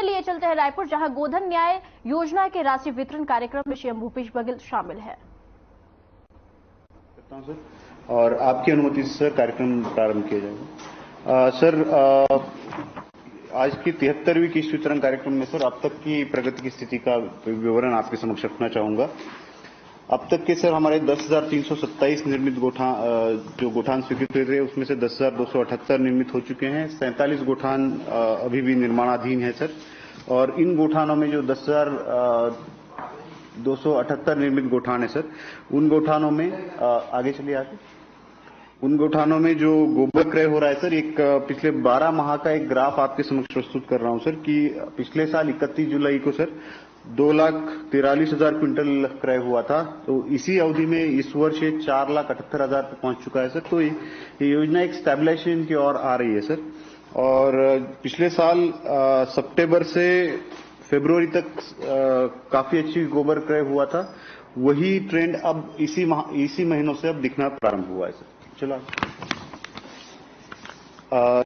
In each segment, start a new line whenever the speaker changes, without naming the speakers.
सीधे लिए चलते हैं रायपुर, जहां गोधन न्याय योजना के राशि वितरण कार्यक्रम में सीएम भूपेश बघेल शामिल है।
और आपकी अनुमति से सर कार्यक्रम प्रारंभ किया जाएगा। सर आज की 73वीं किस्त वितरण कार्यक्रम में सर अब तक की प्रगति की स्थिति का विवरण आपके समक्ष रखना चाहूंगा। अब तक के सर हमारे 10,327 निर्मित जो गोठान स्वीकृत हुए थे, उसमें से 10,278 निर्मित हो चुके हैं। 47 गोठान अभी भी निर्माणाधीन है सर। और इन गोठानों में जो 10,278 निर्मित गोठान है सर, उन गोठानों में आगे चलिए आगे, उन गोठानों में जो गोबर क्रय हो रहा है सर, एक पिछले 12 माह का एक ग्राफ आपके समक्ष प्रस्तुत कर रहा हूं सर कि पिछले साल 31 जुलाई को सर 2,43,000 क्विंटल क्रय हुआ था। तो इसी अवधि में इस वर्ष ये 4,78,000 पे पहुंच चुका है सर। तो ये योजना एक स्टैबिलाइजेशन की ओर आ रही है सर। और पिछले साल सितंबर से फरवरी तक काफी अच्छी गोबर क्रय हुआ था। वही ट्रेंड अब इसी महीनों से अब दिखना प्रारंभ हुआ है सर। चलो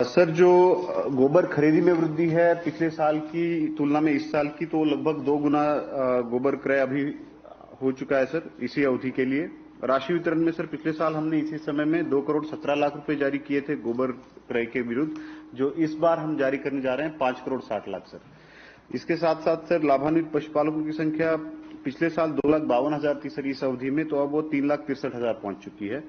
सर, जो गोबर खरीदी में वृद्धि है पिछले साल की तुलना में इस साल की, तो लगभग 2 गुना गोबर क्रय अभी हो चुका है सर इसी अवधि के लिए। राशि वितरण में सर पिछले साल हमने इसी समय में 2,17,00,000 रुपए जारी किए थे गोबर क्रय के विरुद्ध, जो इस बार हम जारी करने जा रहे हैं 5,60,00,000 सर। इसके साथ साथ सर लाभान्वित पशुपालकों की संख्या पिछले साल 2,52,000 थी सर इस अवधि में, तो अब वो 3,63,000 पहुंच चुकी है।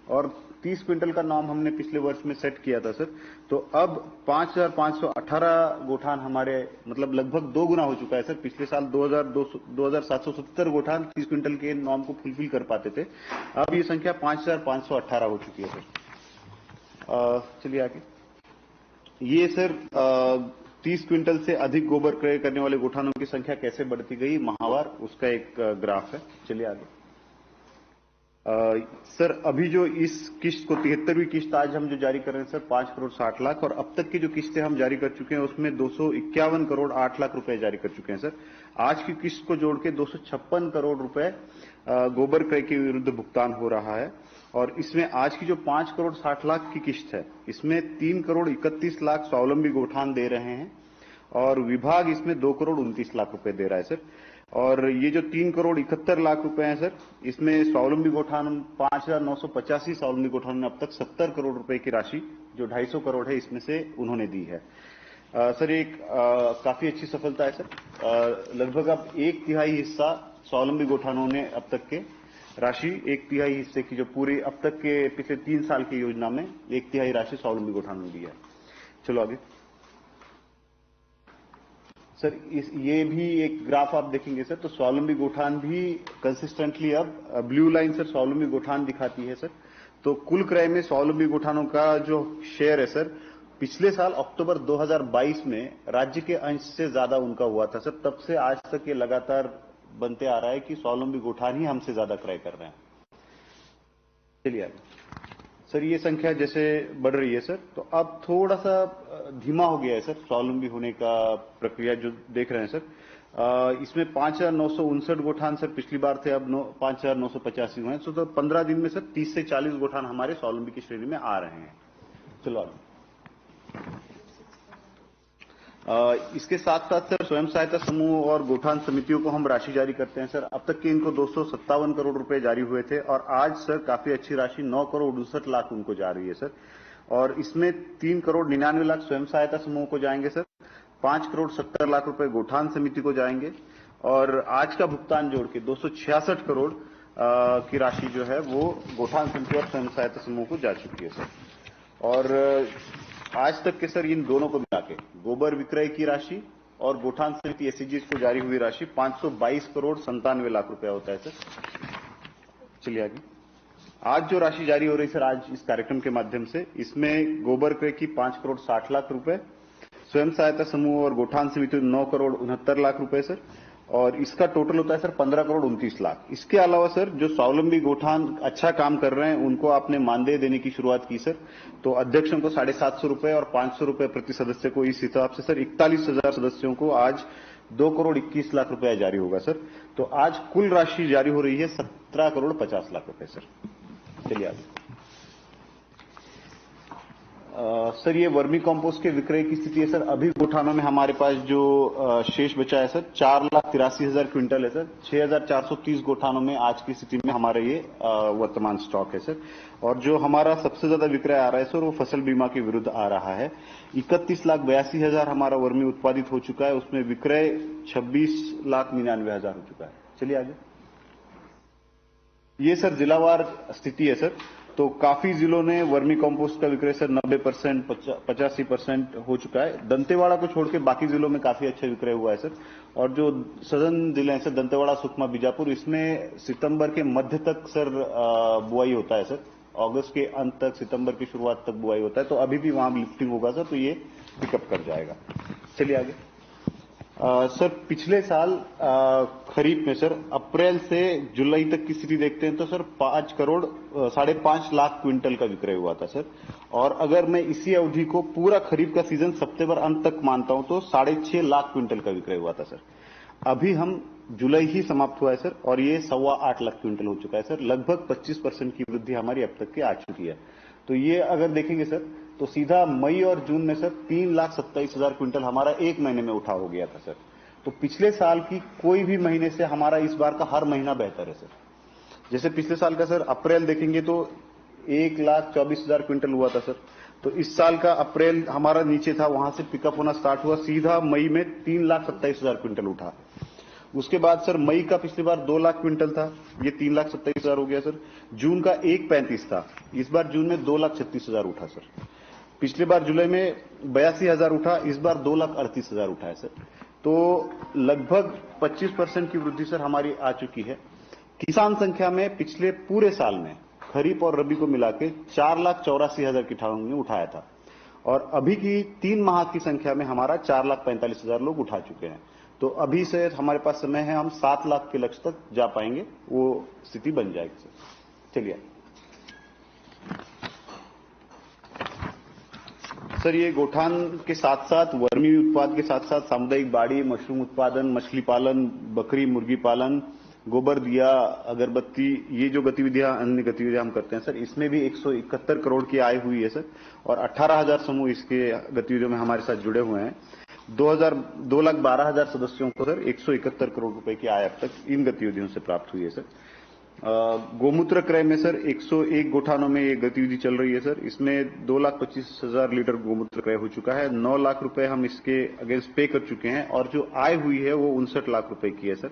और 30 क्विंटल का नॉर्म हमने पिछले वर्ष में सेट किया था सर। तो अब 5,518 गोठान हमारे मतलब लगभग 2 गुना हो चुका है सर। पिछले साल 2,770 गोठान 30 क्विंटल के नॉर्म को फुलफिल कर पाते थे, अब ये संख्या 5,518 हो चुकी है सर। चलिए आगे। ये सर 30 क्विंटल से अधिक गोबर क्रय करने वाले गोठानों की संख्या कैसे बढ़ती गई माहवार, उसका एक ग्राफ है। चलिए आगे। सर अभी जो इस किस्त को 73वीं किस्त आज हम जो जारी कर रहे हैं सर 5,60,00,000, और अब तक की जो किस्तें हम जारी कर चुके हैं उसमें 251,08,00,000 रुपए जारी कर चुके हैं सर। आज की किस्त को जोड़ के 256 करोड़ रुपए गोबर क्रय के विरुद्ध भुगतान हो रहा है। और इसमें आज की जो 5,60,00,000 की किस्त है, इसमें 3,31,00,000 स्वावलंबी गोठान दे रहे हैं और विभाग इसमें 2,29,00,000 रुपए दे रहा है सर। और ये जो 3,71,00,000 रुपए हैं सर, इसमें स्वावलंबी गोठान 5,985 स्वावलंबी गोठान ने अब तक 70 करोड़ रुपए की राशि, जो 250 करोड़ है, इसमें से उन्होंने दी है। सर एक काफी अच्छी सफलता है सर। लगभग अब 1/3 हिस्सा स्वावलंबी गोठानों ने अब तक के राशि, 1/3 हिस्से की जो पूरी अब तक के पिछले 3 साल की योजना में 1/3 राशि स्वावलंबी गोठानों ने दी है। चलो आगे सर। ये भी एक ग्राफ आप देखेंगे सर, तो स्वावलंबी गोठान भी कंसिस्टेंटली अब ब्लू लाइन सर स्वावलंबी गोठान दिखाती है सर। तो कुल क्रय में स्वावलंबी गोठानों का जो शेयर है सर, पिछले साल अक्टूबर 2022 में राज्य के अंश से ज्यादा उनका हुआ था सर। तब से आज तक ये लगातार बनते आ रहा है कि स्वावलंबी गोठान ही हमसे ज्यादा क्रय कर रहे हैं। चलिए आगे सर। ये संख्या जैसे बढ़ रही है सर, तो अब थोड़ा सा धीमा हो गया है सर स्वावलंबी होने का प्रक्रिया जो देख रहे हैं सर। इसमें 5,959 गोठान सर पिछली बार थे, अब 5,985 हुए हैं। तो 15 दिन में सर 30 से 40 गोठान हमारे स्वावलंबी की श्रेणी में आ रहे हैं। चलो आगे। इसके साथ साथ सर स्वयं सहायता समूह और गोठान समितियों को हम राशि जारी करते हैं सर। अब तक के इनको 257 करोड़ रुपए जारी हुए थे और आज सर काफी अच्छी राशि 9,69,00,000 उनको जा रही है सर। और इसमें 3,99,00,000 स्वयं सहायता समूह को जाएंगे सर, 5,70,00,000 रुपए गोठान समिति को जाएंगे, और आज का भुगतान जोड़ के 266 करोड़ की राशि जो है वो गोठान समिति और स्वयं सहायता समूह को जा चुकी है सर। और आज तक के सर इन दोनों को मिला के गोबर विक्रय की राशि और गोठान समिति एससीजीएस को जारी हुई राशि 522,97,00,000 रुपया होता है सर। चलिए आगे। आज जो राशि जारी हो रही सर आज इस कार्यक्रम के माध्यम से, इसमें गोबर क्रय की 5,60,00,000 रुपए, स्वयं सहायता समूह और गोठान समिति 9,69,00,000 रुपए सर, और इसका टोटल होता है सर 15,29,00,000। इसके अलावा सर जो स्वावलंबी गोठान अच्छा काम कर रहे हैं उनको आपने मानदेय देने की शुरुआत की सर। तो अध्यक्षों को 750 रुपए और 500 रुपए प्रति सदस्य को, इस हिसाब से सर 41,000 सदस्यों को आज 2,21,00,000 रुपया जारी होगा सर। तो आज कुल राशि जारी हो रही है 17,50,00,000 रुपए सर। चलिए आगे। सर ये वर्मी कंपोस्ट के विक्रय की स्थिति है सर। अभी गोठानों में हमारे पास जो शेष बचा है सर 4,83,000 क्विंटल है सर। 6,430 गोठानों में आज की स्थिति में हमारा ये वर्तमान स्टॉक है सर। और जो हमारा सबसे ज्यादा विक्रय आ रहा है सर वो फसल बीमा के विरुद्ध आ रहा है। 31,82,000 हमारा वर्मी उत्पादित हो चुका है, उसमें विक्रय 26,99,000 हो चुका है। चलिए आगे। ये सर जिलावार स्थिति है सर। तो काफी जिलों ने वर्मी कंपोस्ट का विक्रय सर 90%, 85% हो चुका है। दंतेवाड़ा को छोड़ के बाकी जिलों में काफी अच्छा विक्रय हुआ है सर। और जो सदन जिले हैं सर दंतेवाड़ा, सुकमा, बीजापुर, इसमें सितंबर के मध्य तक सर बुआई होता है सर। अगस्त के अंत तक, सितंबर की शुरुआत तक बुआई होता है। तो अभी भी वहां लिफ्टिंग होगा सर, तो ये पिकअप कर जाएगा। चलिए आगे। सर पिछले साल खरीफ में सर अप्रैल से जुलाई तक की स्थिति देखते हैं तो सर 5,5 लाख क्विंटल का विक्रय हुआ था सर। और अगर मैं इसी अवधि को पूरा खरीफ का सीजन सितंबर अंत तक मानता हूं तो 6.5 लाख क्विंटल का विक्रय हुआ था सर। अभी हम जुलाई ही समाप्त हुआ है सर और ये 8.25 लाख क्विंटल हो चुका है सर। लगभग 25% की वृद्धि हमारी अब तक की आ चुकी है। तो ये अगर देखेंगे सर तो सीधा मई और जून में सर 3,27,000 क्विंटल हमारा एक महीने में उठा हो गया था सर। तो पिछले साल की कोई भी महीने से हमारा इस बार का हर महीना बेहतर है सर। जैसे पिछले साल का सर अप्रैल देखेंगे तो 1,24,000 क्विंटल हुआ था सर। तो इस साल का अप्रैल हमारा नीचे था, वहां से पिकअप होना स्टार्ट हुआ, सीधा मई में 3,27,000 क्विंटल उठा। उसके बाद सर मई का पिछली बार 2 लाख क्विंटल था, ये 3,27,000 हो गया सर। जून का 1,35 था, इस बार जून में 2,36,000 उठा सर। पिछली बार जुलाई में 82,000 उठा, इस बार 2,38,000 उठा है सर। तो लगभग 25% की वृद्धि सर हमारी आ चुकी है। किसान संख्या में पिछले पूरे साल में खरीफ और रबी को मिला के 4,84,000 किसानों ने उठाया था और अभी की 3 माह की संख्या में हमारा 4,45,000 लोग उठा चुके हैं। तो अभी से हमारे पास समय है, हम 7 लाख के लक्ष्य तक जा पाएंगे, वो स्थिति बन जाएगी सर। चलिए सर, ये गोठान के साथ साथ वर्मी उत्पाद के साथ साथ सामुदायिक बाड़ी, मशरूम उत्पादन, मछली पालन, बकरी मुर्गी पालन, गोबर दिया, अगरबत्ती, ये जो गतिविधियां अन्य गतिविधियां हम करते हैं सर, इसमें भी 171 करोड़ की आय हुई है सर। और 18,000 समूह इसके गतिविधियों में हमारे साथ जुड़े हुए हैं। 2,12,000 सदस्यों को सर 171 करोड़ रुपए की आय अब तक इन गतिविधियों से प्राप्त हुई है सर। गोमूत्र क्रय में सर 101 गोठानों में ये गतिविधि चल रही है सर। इसमें 2,25,000 लीटर गोमूत्र क्रय हो चुका है। 9 लाख रुपए हम इसके अगेंस्ट पे कर चुके हैं और जो आय हुई है वो 59 लाख रुपए की है सर।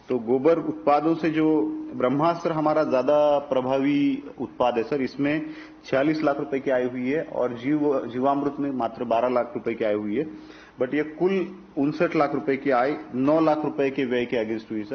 तो गोबर उत्पादों से जो ब्रह्मास्त्र हमारा ज्यादा प्रभावी उत्पाद है सर, इसमें 46 लाख रुपए की आय हुई है और जीवामृत में मात्र 12 लाख रुपए की आय हुई है। बट ये कुल 59 लाख रुपए की आय 9 लाख रुपए के व्यय के अगेंस्ट हुई सर।